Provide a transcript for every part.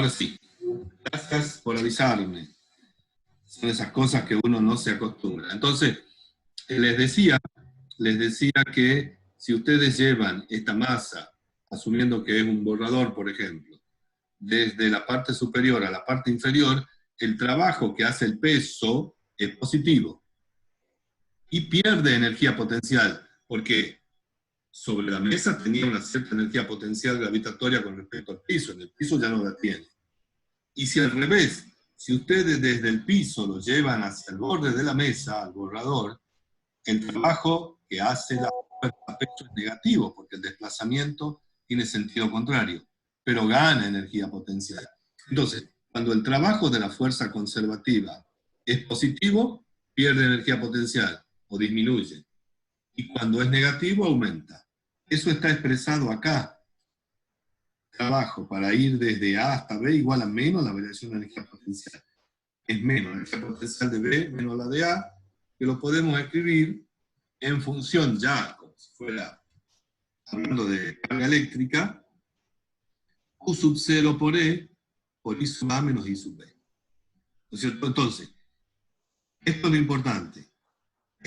Ahora sí, gracias por avisarme. Son esas cosas que uno no se acostumbra. Entonces, les decía que si ustedes llevan esta masa, asumiendo que es un borrador, por ejemplo, desde la parte superior a la parte inferior, el trabajo que hace el peso es positivo y pierde energía potencial, porque sobre la mesa tenía una cierta energía potencial gravitatoria con respecto al piso, en el piso ya no la tiene. Y si al revés, si ustedes desde el piso lo llevan hacia el borde de la mesa, al borrador, el trabajo que hace la fuerza peso es negativo, porque el desplazamiento tiene sentido contrario, pero gana energía potencial. Entonces, cuando el trabajo de la fuerza conservativa es positivo, pierde energía potencial o disminuye. Y cuando es negativo, aumenta. Eso está expresado acá. Trabajo para ir desde A hasta B igual a menos la variación de energía potencial. Es menos la energía potencial de B menos la de A, que lo podemos escribir en función ya, como si fuera hablando de carga eléctrica, Q sub 0 por E por I sub A menos I sub B. ¿No es cierto? Entonces, esto es lo importante.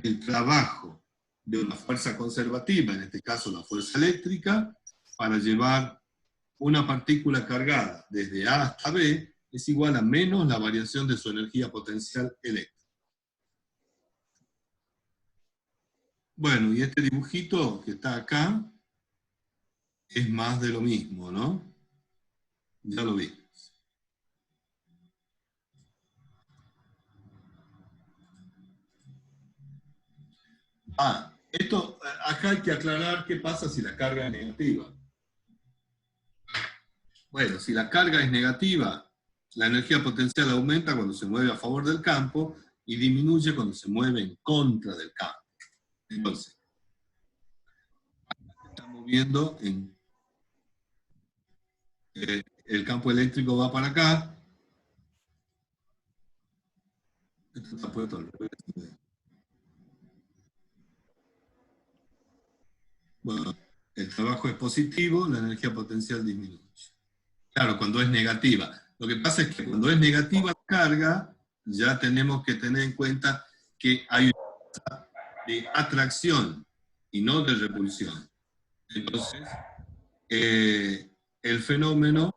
El trabajo de una fuerza conservativa, en este caso la fuerza eléctrica, para llevar una partícula cargada desde A hasta B, es igual a menos la variación de su energía potencial eléctrica. Bueno, y este dibujito que está acá es más de lo mismo, ¿no? Ya lo vimos. Esto, acá hay que aclarar qué pasa si la carga es negativa. Bueno, si la carga es negativa, la energía potencial aumenta cuando se mueve a favor del campo y disminuye cuando se mueve en contra del campo. Entonces, se está moviendo en... el campo eléctrico va para acá. Esto está puesto al revés. Bueno, el trabajo es positivo, la energía potencial disminuye. Claro, cuando es negativa. Lo que pasa es que cuando es negativa la carga, ya tenemos que tener en cuenta que hay una de atracción y no de repulsión. Entonces, el fenómeno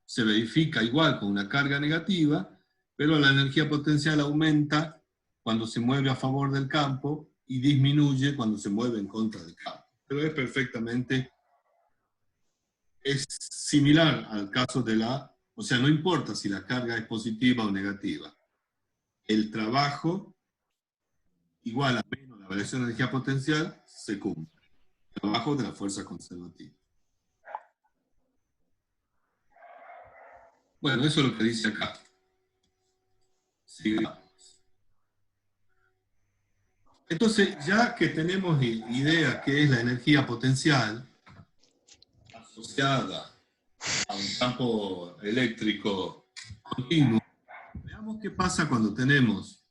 se verifica igual con una carga negativa, pero la energía potencial aumenta cuando se mueve a favor del campo y disminuye cuando se mueve en contra del campo. Pero es perfectamente, es similar al caso de la, o sea, no importa si la carga es positiva o negativa. El trabajo igual a menos la variación de energía potencial se cumple. El trabajo de la fuerza conservativa. Bueno, eso es lo que dice acá. Sigamos. Entonces, ya que tenemos idea qué es la energía potencial asociada a un campo eléctrico continuo, veamos qué pasa cuando tenemos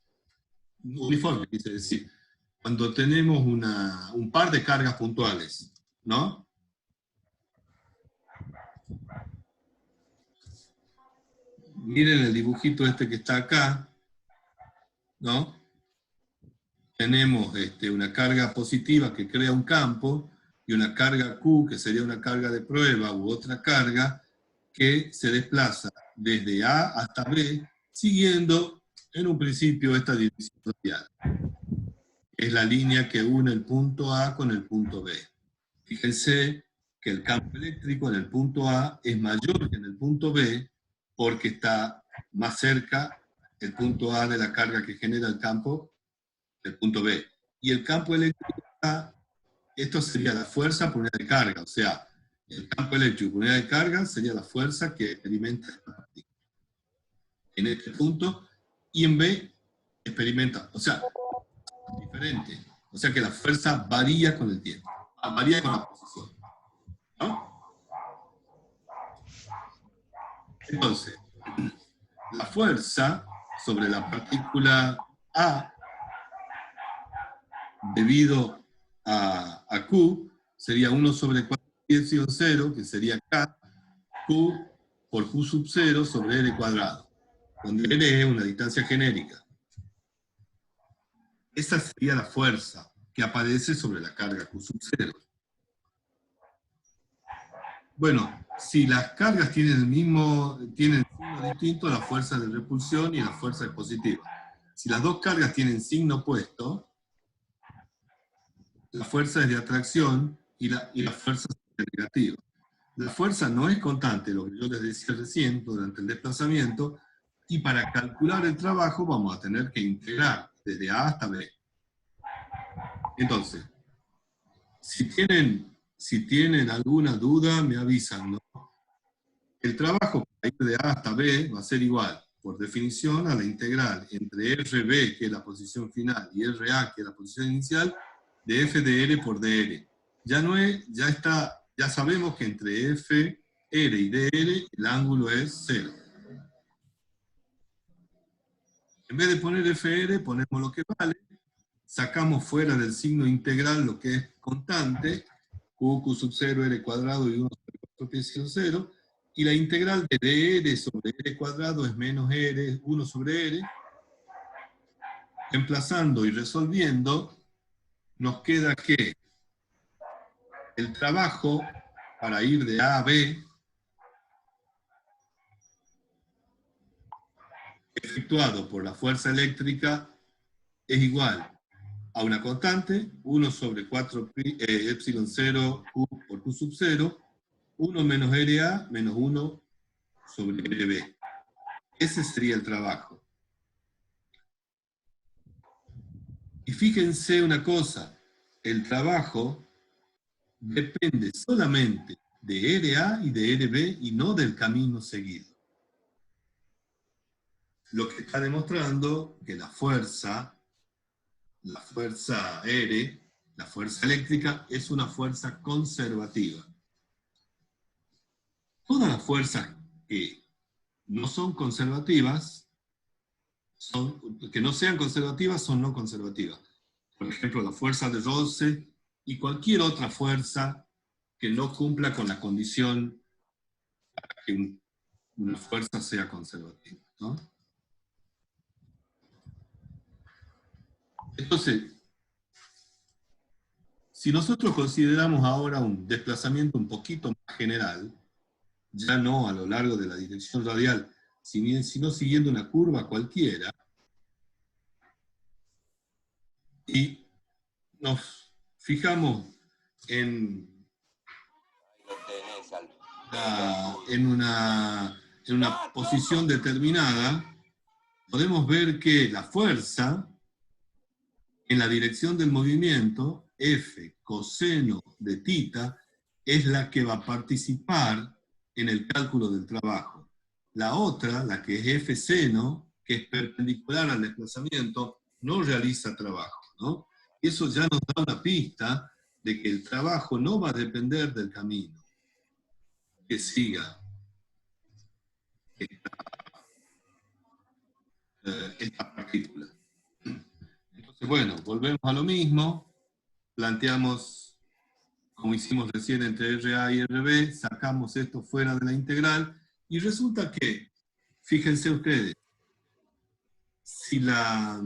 uniforme, quise decir, cuando tenemos un par de cargas puntuales, ¿no? Miren el dibujito este que está acá, ¿no? Tenemos una carga positiva que crea un campo, y una carga Q, que sería una carga de prueba, u otra carga, que se desplaza desde A hasta B, siguiendo en un principio esta división radial. Es la línea que une el punto A con el punto B. Fíjense que el campo eléctrico en el punto A es mayor que en el punto B, porque está más cerca el punto A de la carga que genera el campo del punto B. Y el campo eléctrico A, esto sería la fuerza por unidad de carga, o sea, el campo eléctrico por unidad de carga sería la fuerza que experimenta esta partícula en este punto, y en B experimenta, o sea, diferente, o sea que la fuerza varía con el tiempo, varía con la posición, ¿no? Entonces, la fuerza sobre la partícula A debido a Q sería 1 sobre 4 0, que sería K, Q por Q sub 0 sobre L cuadrado, donde L es una distancia genérica. Esa sería la fuerza que aparece sobre la carga Q sub 0. Bueno, si las cargas tienen signo distinto, la fuerza de repulsión y la fuerza es positiva. Si las dos cargas tienen signo opuesto, la fuerza es de atracción y la fuerza es negativa. La fuerza no es constante, lo que yo les decía recién, durante el desplazamiento, y para calcular el trabajo vamos a tener que integrar desde A hasta B. Entonces, si tienen alguna duda, me avisan, ¿no? El trabajo para ir de A hasta B va a ser igual, por definición, a la integral entre RB, que es la posición final, y RA, que es la posición inicial, de F de R por dr. Ya sabemos que entre F, R y dr el ángulo es 0. En vez de poner FR, ponemos lo que vale, sacamos fuera del signo integral lo que es constante, Q sub 0, R cuadrado y 1 sobre 4 pi 0, y la integral de dr sobre R cuadrado es menos R, 1 sobre R. Reemplazando y resolviendo, nos queda que el trabajo para ir de A a B efectuado por la fuerza eléctrica es igual a una constante, 1 sobre 4 epsilon 0 Q por Q sub 0, 1 menos RA menos 1 sobre RB. Ese sería el trabajo. Y fíjense una cosa, el trabajo depende solamente de RA y de RB y no del camino seguido. Lo que está demostrando que la fuerza R, la fuerza eléctrica, es una fuerza conservativa. Todas las fuerzas que no son conservativas, que no sean conservativas, son no conservativas. Por ejemplo, la fuerza de roce y cualquier otra fuerza que no cumpla con la condición para que una fuerza sea conservativa, ¿no? Entonces, si nosotros consideramos ahora un desplazamiento un poquito más general, ya no a lo largo de la dirección radial, sino siguiendo una curva cualquiera, y nos fijamos en una posición determinada, podemos ver que la fuerza en la dirección del movimiento, F coseno de θ, es la que va a participar en el cálculo del trabajo. La otra, la que es F seno, que es perpendicular al desplazamiento, no realiza trabajo, ¿no? Eso ya nos da una pista de que el trabajo no va a depender del camino que siga esta partícula. Entonces, bueno, volvemos a lo mismo, planteamos, como hicimos recién entre RA y RB, sacamos esto fuera de la integral, y resulta que, fíjense ustedes, si la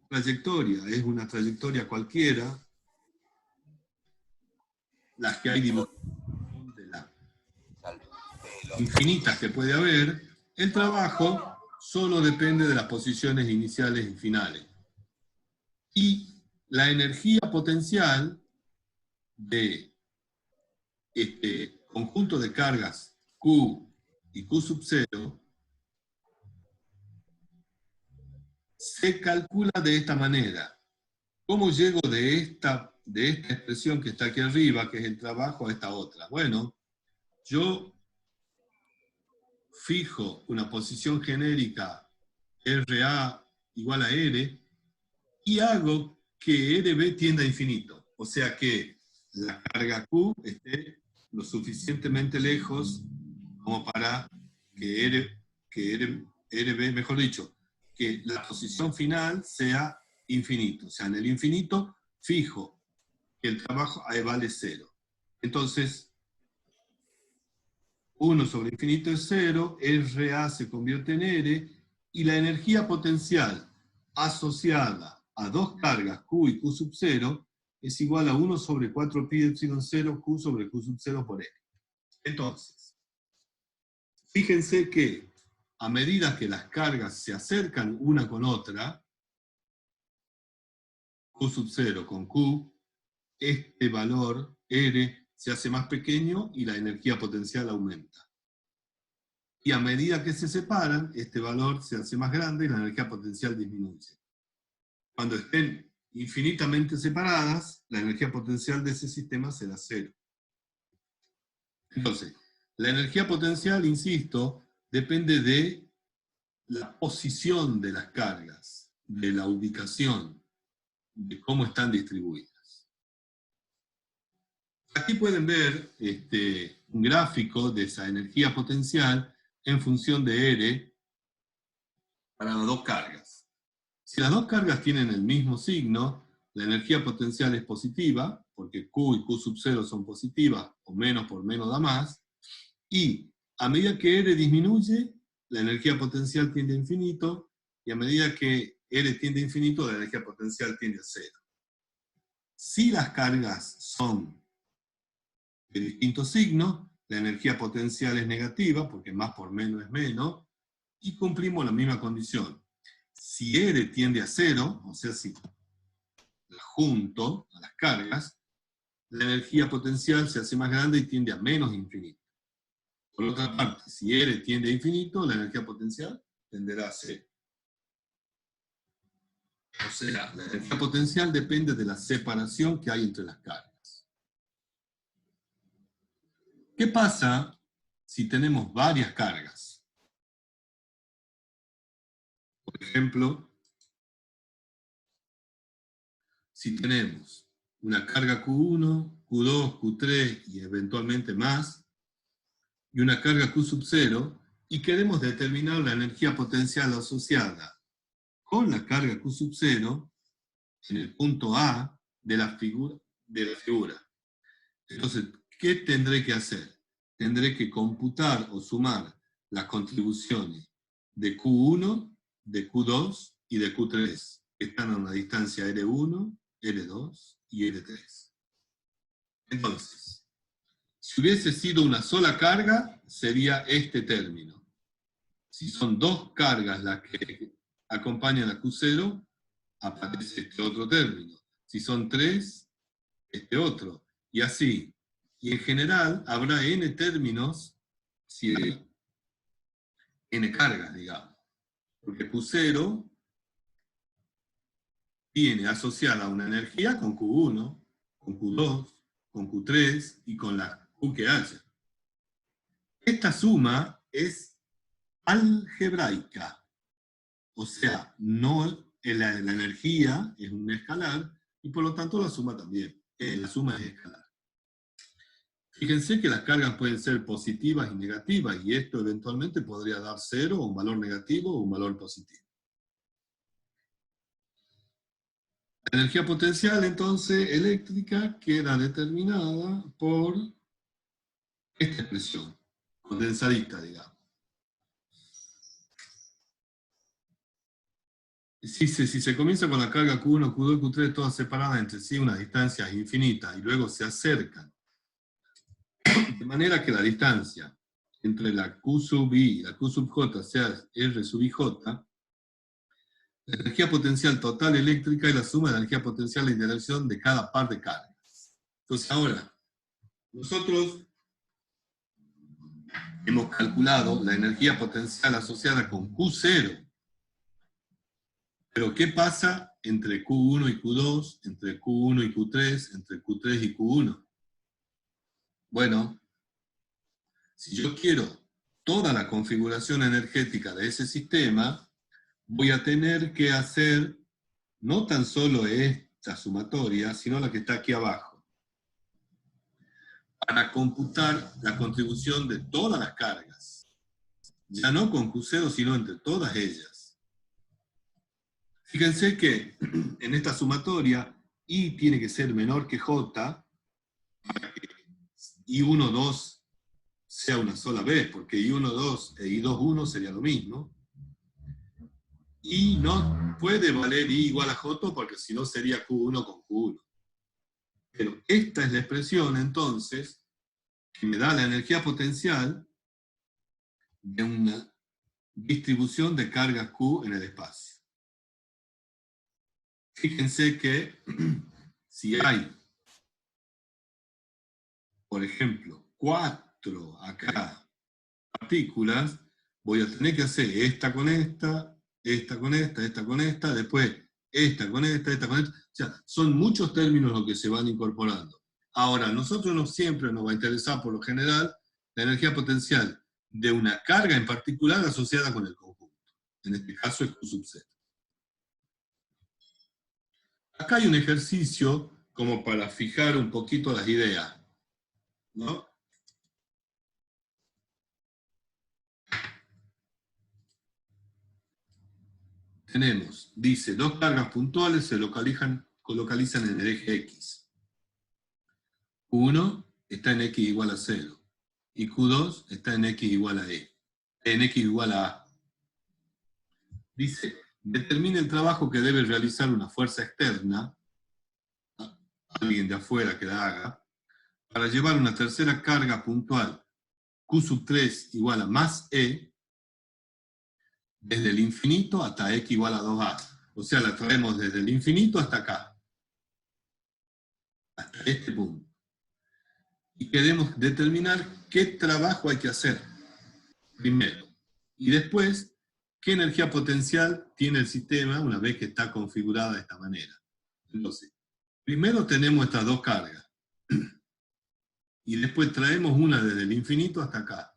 trayectoria es una trayectoria cualquiera, las que hay de las infinitas que puede haber, el trabajo solo depende de las posiciones iniciales y finales. Y la energía potencial de este conjunto de cargas Q y Q sub 0 se calcula de esta manera. ¿Cómo llego de esta expresión que está aquí arriba, que es el trabajo, a esta otra? Bueno, yo fijo una posición genérica RA igual a R y hago que RB tienda a infinito. O sea que la carga Q esté lo suficientemente lejos como para que RB, mejor dicho, que la posición final sea infinito. O sea, en el infinito fijo que el trabajo vale 0. Entonces, 1 sobre infinito es 0, RA se convierte en R, y la energía potencial asociada a dos cargas Q y Q sub 0 es igual a 1 sobre 4 pi epsilon 0 Q sobre Q sub 0 por R. Entonces, fíjense que a medida que las cargas se acercan una con otra, Q sub 0 con Q, este valor R se hace más pequeño y la energía potencial aumenta. Y a medida que se separan, este valor se hace más grande y la energía potencial disminuye. Cuando estén infinitamente separadas, la energía potencial de ese sistema será 0. Entonces, la energía potencial, insisto, depende de la posición de las cargas, de la ubicación, de cómo están distribuidas. Aquí pueden ver un gráfico de esa energía potencial en función de R para las dos cargas. Si las dos cargas tienen el mismo signo, la energía potencial es positiva, porque Q y Q sub 0 son positivas, o menos por menos da más, y a medida que R disminuye, la energía potencial tiende a infinito, y a medida que R tiende a infinito, la energía potencial tiende a 0. Si las cargas son de distintos signos, la energía potencial es negativa, porque más por menos es menos, y cumplimos la misma condición. Si R tiende a 0, o sea, si la junto a las cargas, la energía potencial se hace más grande y tiende a menos infinito. Por otra parte, si R tiende a infinito, la energía potencial tenderá a 0. O sea, la energía potencial depende de la separación que hay entre las cargas. ¿Qué pasa si tenemos varias cargas? Por ejemplo, si tenemos una carga Q1, Q2, Q3 y eventualmente más, y una carga Q sub 0, y queremos determinar la energía potencial asociada con la carga Q sub 0 en el punto A de la figura. Entonces, ¿qué tendré que hacer? Tendré que computar o sumar las contribuciones de Q1, de Q2 y de Q3, que están a una distancia R1, R2 y R3. Entonces, si hubiese sido una sola carga, sería este término. Si son dos cargas las que acompañan a Q0, aparece este otro término. Si son tres, este otro. Y así. Y en general habrá n términos, si hay n cargas, digamos. Porque Q0 tiene asociada una energía con Q1, con Q2, con Q3 y con la Q que haya. Esta suma es algebraica. O sea, no la energía es un escalar y por lo tanto la suma también. La suma es escalar. Fíjense que las cargas pueden ser positivas y negativas, y esto eventualmente podría dar 0, o un valor negativo, o un valor positivo. La energía potencial, entonces, eléctrica, queda determinada por esta expresión, condensadita, digamos. Si se comienza con la carga Q1, Q2 y Q3 todas separadas entre sí, unas distancias infinitas, y luego se acercan, de manera que la distancia entre la Q sub I y la Q sub J sea R sub IJ, la energía potencial total eléctrica es la suma de la energía potencial de interacción de cada par de cargas. Entonces ahora, nosotros hemos calculado la energía potencial asociada con Q0. Pero ¿qué pasa entre Q1 y Q2, entre Q1 y Q3, entre Q3 y Q1? Bueno, si yo quiero toda la configuración energética de ese sistema, voy a tener que hacer no tan solo esta sumatoria, sino la que está aquí abajo, para computar la contribución de todas las cargas. Ya no con Q0, sino entre todas ellas. Fíjense que en esta sumatoria, I tiene que ser menor que J, para que I1, 2 sea una sola vez, porque I1, 2 e I2, 1 sería lo mismo. Y no puede valer I igual a J, porque si no sería Q1 con Q1. Pero esta es la expresión, entonces, que me da la energía potencial de una distribución de cargas Q en el espacio. Fíjense que si hay, por ejemplo, 4 acá partículas, voy a tener que hacer esta con esta, esta con esta, esta con esta, después esta con esta con esta. O sea, son muchos términos los que se van incorporando. Ahora, a nosotros no siempre nos va a interesar, por lo general, la energía potencial de una carga en particular asociada con el conjunto. En este caso es Q sub Z. Acá hay un ejercicio como para fijar un poquito las ideas, ¿no? Tenemos, dice, dos cargas puntuales se localizan en el eje X. Q1 está en X igual a 0 y Q2 está en X igual a E, en X igual a A. Dice, determine el trabajo que debe realizar una fuerza externa, alguien de afuera que la haga, para llevar una tercera carga puntual Q sub 3 igual a más E, desde el infinito hasta X igual a 2A. O sea, la traemos desde el infinito hasta acá, hasta este punto. Y queremos determinar qué trabajo hay que hacer, primero. Y después, qué energía potencial tiene el sistema una vez que está configurada de esta manera. Entonces, primero tenemos estas dos cargas. Y después traemos una desde el infinito hasta acá.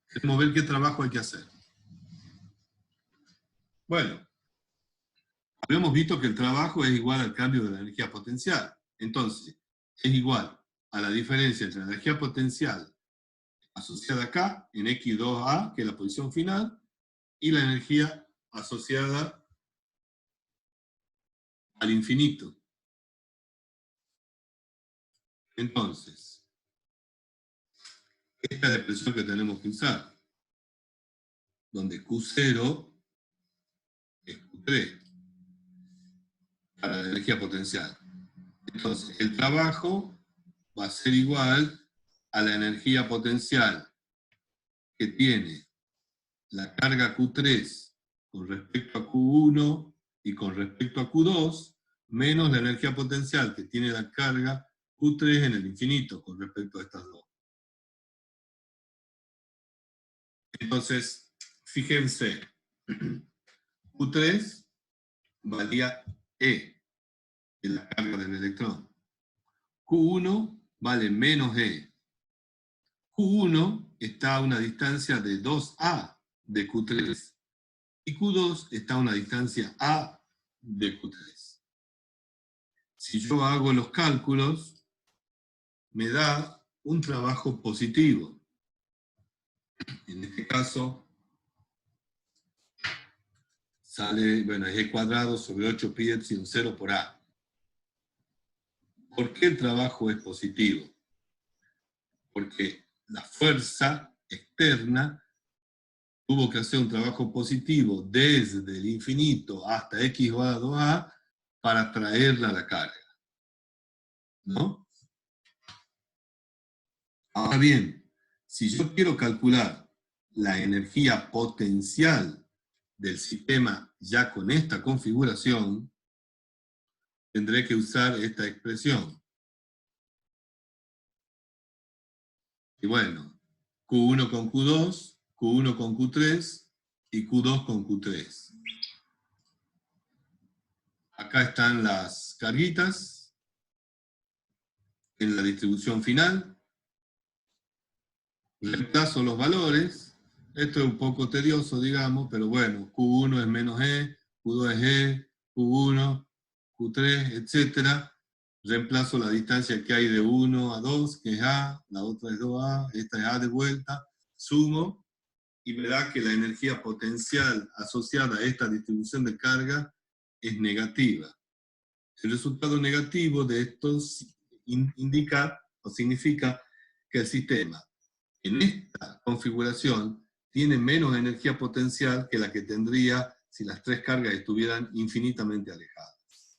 Queremos ver qué trabajo hay que hacer. Bueno, habíamos visto que el trabajo es igual al cambio de la energía potencial. Entonces, es igual a la diferencia entre la energía potencial asociada acá, en X2A, que es la posición final, y la energía asociada al infinito. Entonces, esta es la expresión que tenemos que usar, donde Q0 es Q3, para la energía potencial. Entonces, el trabajo va a ser igual a la energía potencial que tiene la carga Q3 con respecto a Q1 y con respecto a Q2, menos la energía potencial que tiene la carga Q3 en el infinito con respecto a estas dos. Entonces, fíjense, Q3 valía E, de la carga del electrón. Q1 vale menos E. Q1 está a una distancia de 2A de Q3 y Q2 está a una distancia A de Q3. Si yo hago los cálculos, me da un trabajo positivo. En este caso, sale, bueno, es E cuadrado sobre 8 pi epsilon 0 por A. ¿Por qué el trabajo es positivo? Porque la fuerza externa tuvo que hacer un trabajo positivo desde el infinito hasta X igual a 2A para traerla a la carga. ¿No? Ahora bien, si yo quiero calcular la energía potencial del sistema ya con esta configuración, tendré que usar esta expresión. Y bueno, Q1 con Q2, Q1 con Q3 y Q2 con Q3. Acá están las carguitas en la distribución final. Reemplazo los valores. Esto es un poco tedioso, digamos, pero bueno, Q1 es menos E, Q2 es E, Q1, Q3, etc. Reemplazo la distancia que hay de 1 a 2, que es A, la otra es 2A, esta es A de vuelta, sumo, y me da que la energía potencial asociada a esta distribución de carga es negativa. El resultado negativo de esto indica o significa que el sistema en esta configuración tiene menos energía potencial que la que tendría si las tres cargas estuvieran infinitamente alejadas.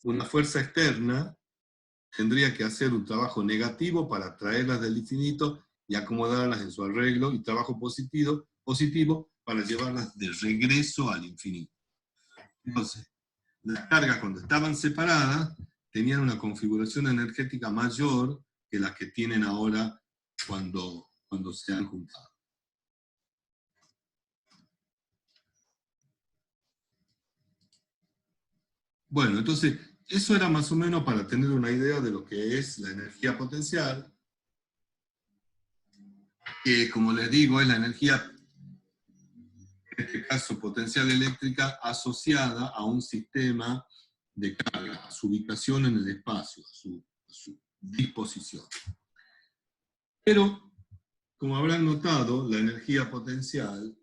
Una fuerza externa tendría que hacer un trabajo negativo para traerlas del infinito y acomodarlas en su arreglo, y trabajo positivo para llevarlas de regreso al infinito. Entonces, las cargas cuando estaban separadas tenían una configuración energética mayor que las que tienen ahora cuando se han juntado. Bueno, entonces, eso era más o menos para tener una idea de lo que es la energía potencial, que como les digo, es la energía, en este caso potencial eléctrica, asociada a un sistema de carga, a su ubicación en el espacio, a su disposición. Pero, como habrán notado, la energía potencial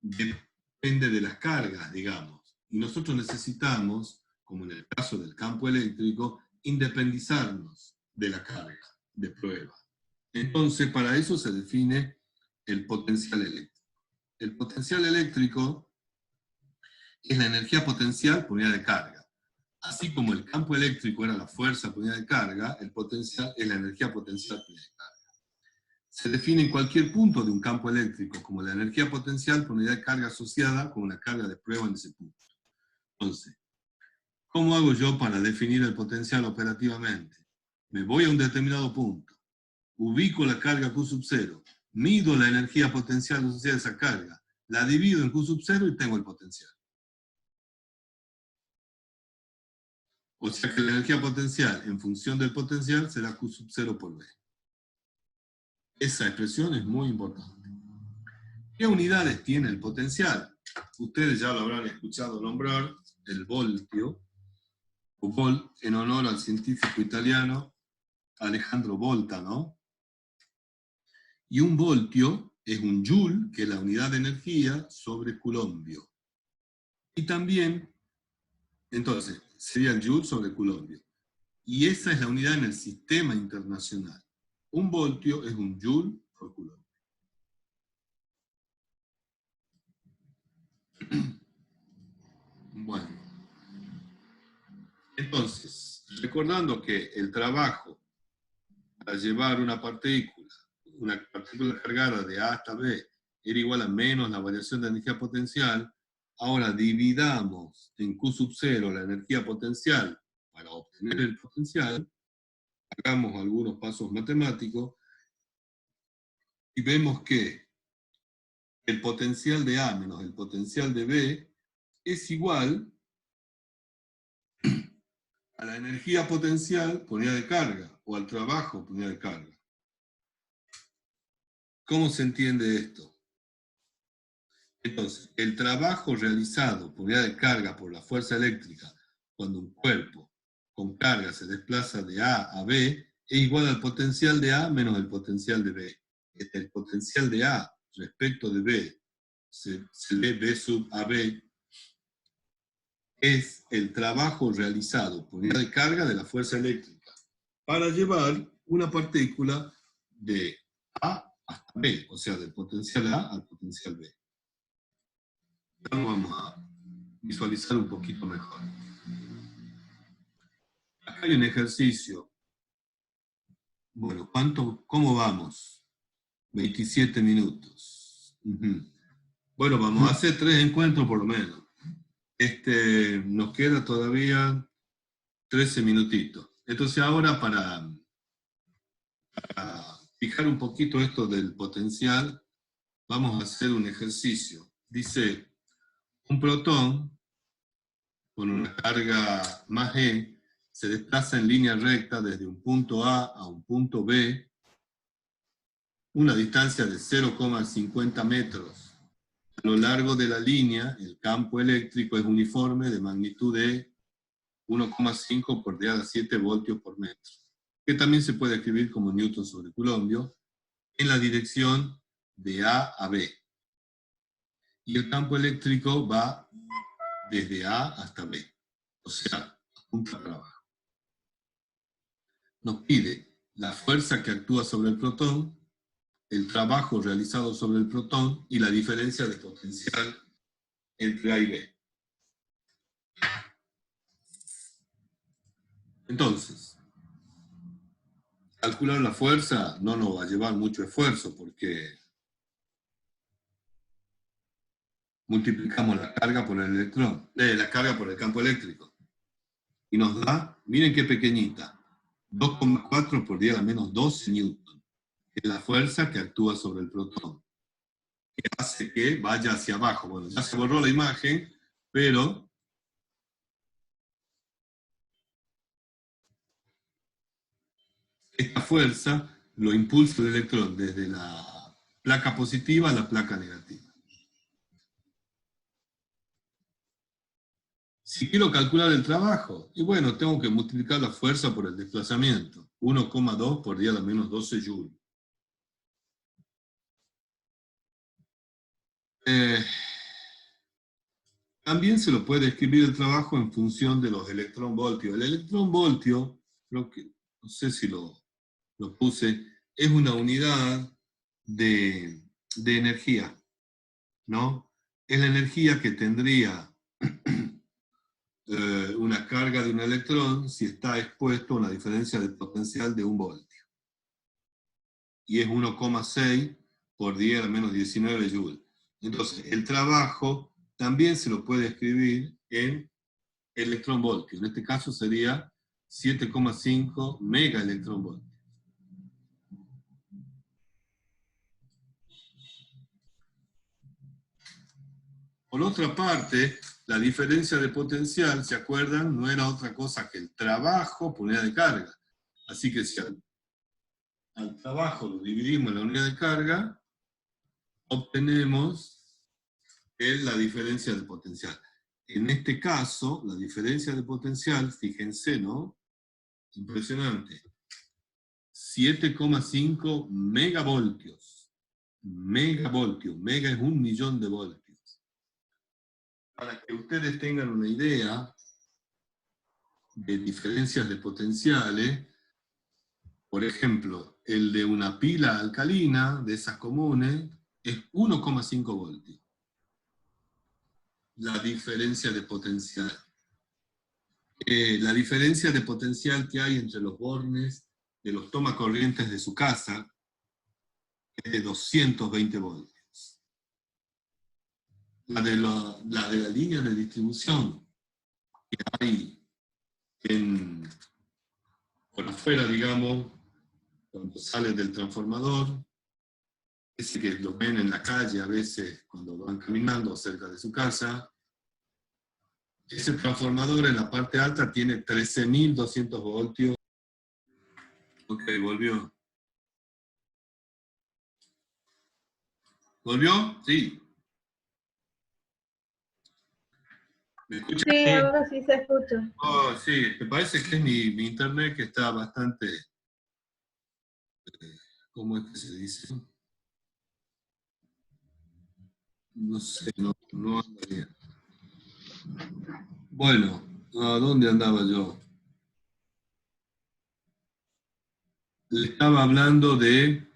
depende de las cargas, digamos, y nosotros necesitamos, como en el caso del campo eléctrico, independizarnos de la carga de prueba. Entonces, para eso se define el potencial eléctrico. El potencial eléctrico es la energía potencial por unidad de carga. Así como el campo eléctrico era la fuerza por unidad de carga, el potencial es la energía potencial por unidad de carga. Se define en cualquier punto de un campo eléctrico como la energía potencial por unidad de carga asociada con una carga de prueba en ese punto. Entonces, ¿cómo hago yo para definir el potencial operativamente? Me voy a un determinado punto, ubico la carga Q sub 0, mido la energía potencial asociada a esa carga, la divido en Q sub 0 y tengo el potencial. O sea que la energía potencial en función del potencial será Q sub 0 por B. Esa expresión es muy importante. ¿Qué unidades tiene el potencial? Ustedes ya lo habrán escuchado nombrar, el voltio, o volt, en honor al científico italiano Alejandro Volta, ¿no? Y un voltio es un joule, que es la unidad de energía, sobre coulombio. Y también, entonces, sería el joule sobre coulombio. Y esa es la unidad en el sistema internacional. Un voltio es un joule por coulombio. Bueno, entonces, recordando que el trabajo para llevar una partícula cargada de A hasta B era igual a menos la variación de energía potencial, ahora dividamos en Q sub 0 la energía potencial para obtener el potencial, hagamos algunos pasos matemáticos y vemos que el potencial de A menos el potencial de B es igual a la energía potencial por unidad de carga, o al trabajo por unidad de carga. ¿Cómo se entiende esto? Entonces, el trabajo realizado por unidad de carga por la fuerza eléctrica cuando un cuerpo con carga se desplaza de A a B es igual al potencial de A menos el potencial de B. El potencial de A respecto de B, se lee B sub AB, es el trabajo realizado por unidad de carga de la fuerza eléctrica para llevar una partícula de A hasta B, o sea, del potencial A al potencial B. Vamos a visualizar un poquito mejor. Acá hay un ejercicio. Bueno, ¿cómo vamos? 27 minutos. Bueno, vamos a hacer 3 encuentros por lo menos. Nos queda todavía 13 minutitos. Entonces ahora para fijar un poquito esto del potencial, vamos a hacer un ejercicio. Dice, un protón con una carga más E se desplaza en línea recta desde un punto a un punto B, una distancia de 0,50 metros. A lo largo de la línea, el campo eléctrico es uniforme de magnitud de 1,5 por 10 a la 7 voltios por metro, que también se puede escribir como newton sobre coulombio, en la dirección de A a B. Y el campo eléctrico va desde A hasta B, o sea, apunta para abajo. Nos pide la fuerza que actúa sobre el protón, el trabajo realizado sobre el protón y la diferencia de potencial entre A y B. Entonces, calcular la fuerza no nos va a llevar mucho esfuerzo porque multiplicamos la carga por el electrón, la carga por el campo eléctrico. Y nos da, miren qué pequeñita, 2,4 por 10 a la menos 12 newton. Es la fuerza que actúa sobre el protón, que hace que vaya hacia abajo. Bueno, ya se borró la imagen, pero esta fuerza lo impulsa el electrón desde la placa positiva a la placa negativa. Si quiero calcular el trabajo, y bueno, tengo que multiplicar la fuerza por el desplazamiento. 1,2 por 10 a la menos 12 joules. También se lo puede escribir el trabajo en función de los electronvoltios. El electronvoltio, creo que, no sé si lo puse, es una unidad de energía, ¿no? Es la energía que tendría una carga de un electrón si está expuesto a una diferencia de potencial de 1 voltio. Y es 1,6 por 10 a la menos 19 joules. Entonces, el trabajo también se lo puede escribir en electronvoltio. En este caso sería 7,5 megaelectronvoltios. Por otra parte, la diferencia de potencial, ¿se acuerdan? No era otra cosa que el trabajo por unidad de carga. Así que si al trabajo lo dividimos en la unidad de carga, obtenemos la diferencia de potencial. En este caso, la diferencia de potencial, fíjense, ¿no? Impresionante. 7,5 megavoltios. Megavoltios. Mega es 1.000.000 de voltios. Para que ustedes tengan una idea de diferencias de potenciales, por ejemplo, el de una pila alcalina, de esas comunes, es 1,5 voltios. La diferencia de potencial. La diferencia de potencial que hay entre los bornes de los tomacorrientes de su casa es de 220 voltios. La de la línea de distribución que hay por afuera, digamos, cuando sale del transformador, ese que lo ven en la calle a veces cuando van caminando cerca de su casa, ese transformador en la parte alta tiene 13.200 voltios. Ok, volvió. ¿Volvió? Sí. ¿Me escucha? Sí, ahora sí se escucha. Oh, sí, me parece que es mi internet que está bastante, ¿cómo es que se dice? No sé, no anda bien. Bueno, ¿a dónde andaba yo? Le estaba hablando de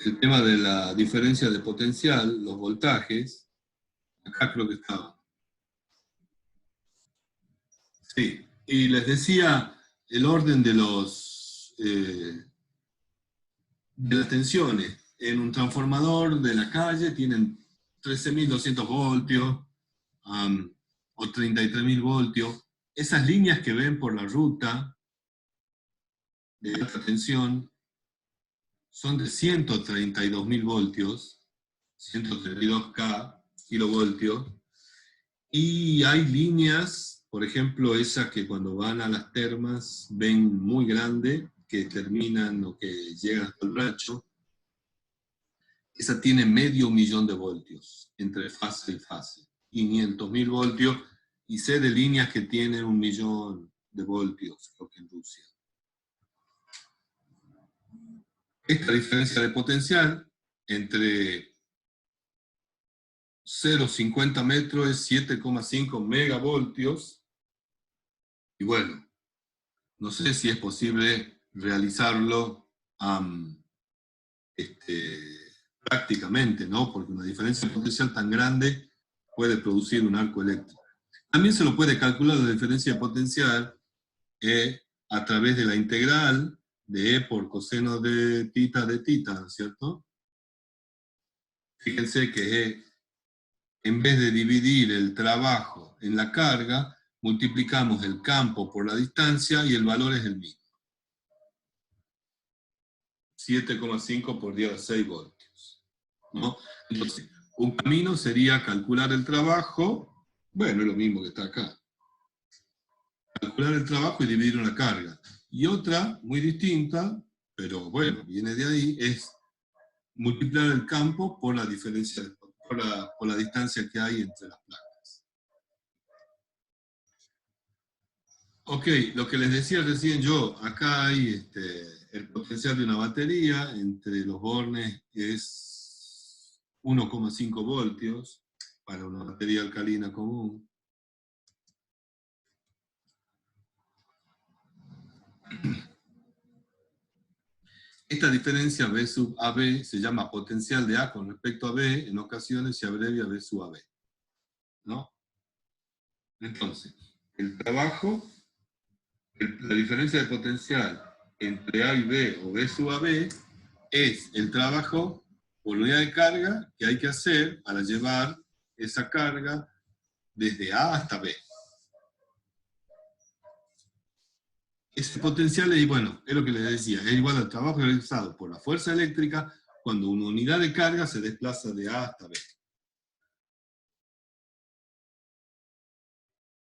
el tema de la diferencia de potencial, los voltajes. Acá creo que estaba. Sí, y les decía el orden de las tensiones. En un transformador de la calle tienen 13.200 voltios o 33.000 voltios. Esas líneas que ven por la ruta de alta tensión son de 132.000 voltios, 132K kilovoltios, y hay líneas, por ejemplo, esas que cuando van a las termas ven muy grande, que terminan o que llegan hasta el rancho. Esa tiene 500.000 de voltios, entre fase y fase, 500.000 voltios, y sé de líneas que tienen 1.000.000 de voltios, creo que en Rusia. Esta diferencia de potencial entre 0,50 metros es 7,5 megavoltios, y bueno, no sé si es posible realizarlo prácticamente, ¿no? Porque una diferencia potencial tan grande puede producir un arco eléctrico. También se lo puede calcular la diferencia de potencial a través de la integral de E por coseno de tita, ¿cierto? Fíjense que en vez de dividir el trabajo en la carga, multiplicamos el campo por la distancia y el valor es el mismo. 7,5 por 10 a la 6 voltios, ¿no? Entonces, un camino sería calcular el trabajo, bueno, es lo mismo que está acá. Calcular el trabajo y dividir una carga. Y otra, muy distinta, pero bueno, viene de ahí, es multiplicar el campo por la diferencia, por la distancia que hay entre las placas. Ok, lo que les decía recién yo, acá hay el potencial de una batería entre los bornes es 1,5 voltios para una batería alcalina común. Esta diferencia B sub AB se llama potencial de A con respecto a B, en ocasiones se abrevia B sub AB, ¿no? Entonces, el trabajo, la diferencia de potencial entre A y B o B sub AB es el trabajo por unidad de carga que hay que hacer para llevar esa carga desde A hasta B. Ese potencial es, bueno, es lo que les decía, es igual al trabajo realizado por la fuerza eléctrica cuando una unidad de carga se desplaza de A hasta B.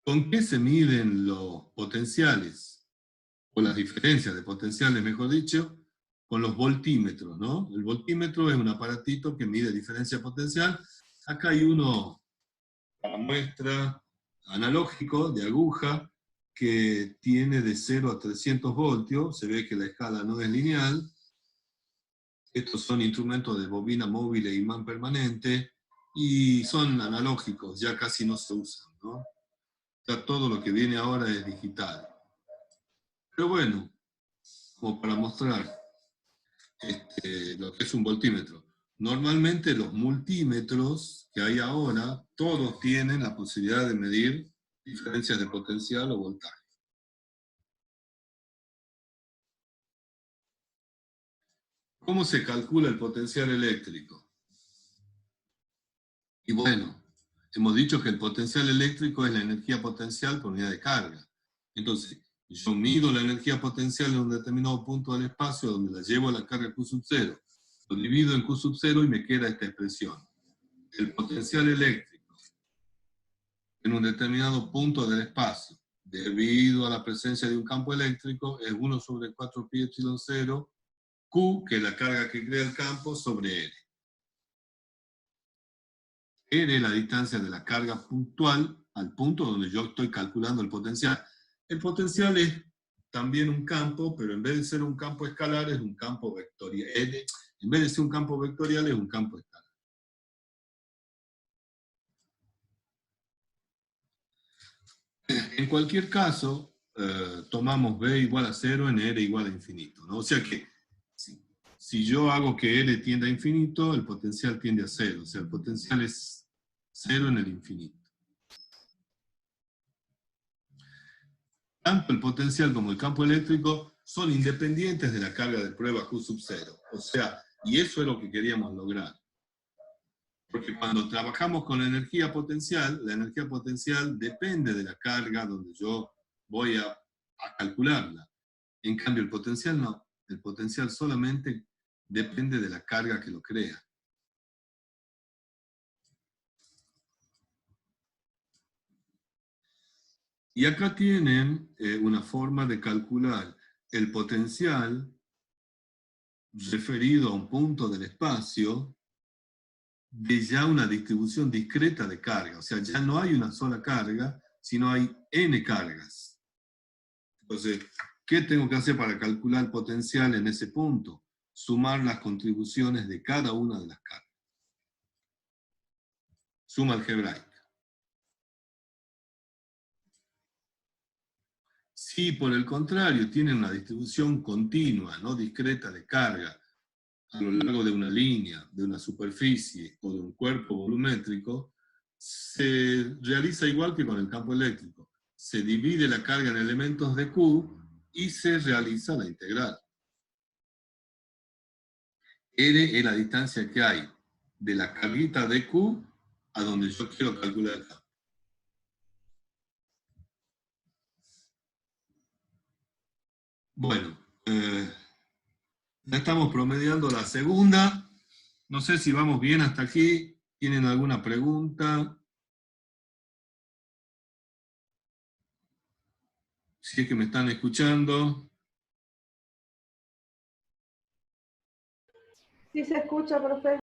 ¿Con qué se miden los potenciales? O las diferencias de potenciales, mejor dicho, con los voltímetros, ¿no? El voltímetro es un aparatito que mide diferencia potencial. Acá hay uno para muestra analógico de aguja que tiene de 0 a 300 voltios. Se ve que la escala no es lineal. Estos son instrumentos de bobina móvil e imán permanente y son analógicos, ya casi no se usan, ¿no? Ya todo lo que viene ahora es digital. Pero bueno, como para mostrar lo que es un voltímetro. Normalmente los multímetros que hay ahora, todos tienen la posibilidad de medir diferencias de potencial o voltaje. ¿Cómo se calcula el potencial eléctrico? Y bueno, hemos dicho que el potencial eléctrico es la energía potencial por unidad de carga. Entonces, yo mido la energía potencial en un determinado punto del espacio donde la llevo a la carga Q sub 0. Lo divido en Q sub 0 y me queda esta expresión. El potencial eléctrico en un determinado punto del espacio, debido a la presencia de un campo eléctrico, es 1 sobre 4 pi epsilon 0, Q, que es la carga que crea el campo, sobre R. R es la distancia de la carga puntual al punto donde yo estoy calculando el potencial. El potencial es también un campo, pero en vez de ser un campo escalar, es un campo vectorial. En vez de ser un campo vectorial, es un campo escalar. En cualquier caso, tomamos B igual a 0 en R igual a infinito, ¿no? O sea que si yo hago que R tienda a infinito, el potencial tiende a 0. O sea, el potencial es 0 en el infinito. Tanto el potencial como el campo eléctrico son independientes de la carga de prueba Q sub 0. O sea, y eso es lo que queríamos lograr. Porque cuando trabajamos con la energía potencial depende de la carga donde yo voy a calcularla. En cambio, el potencial no. El potencial solamente depende de la carga que lo crea. Y acá tienen una forma de calcular el potencial referido a un punto del espacio de ya una distribución discreta de carga. O sea, ya no hay una sola carga, sino hay n cargas. Entonces, ¿qué tengo que hacer para calcular el potencial en ese punto? Sumar las contribuciones de cada una de las cargas. Suma algebraica. Si por el contrario tienen una distribución continua, no discreta de carga, a lo largo de una línea, de una superficie o de un cuerpo volumétrico, se realiza igual que con el campo eléctrico. Se divide la carga en elementos de Q y se realiza la integral. R es la distancia que hay de la carguita de Q a donde yo quiero calcular el campo. Bueno, ya estamos promediando la segunda. No sé si vamos bien hasta aquí. ¿Tienen alguna pregunta? Si es que me están escuchando. Sí se escucha, profe.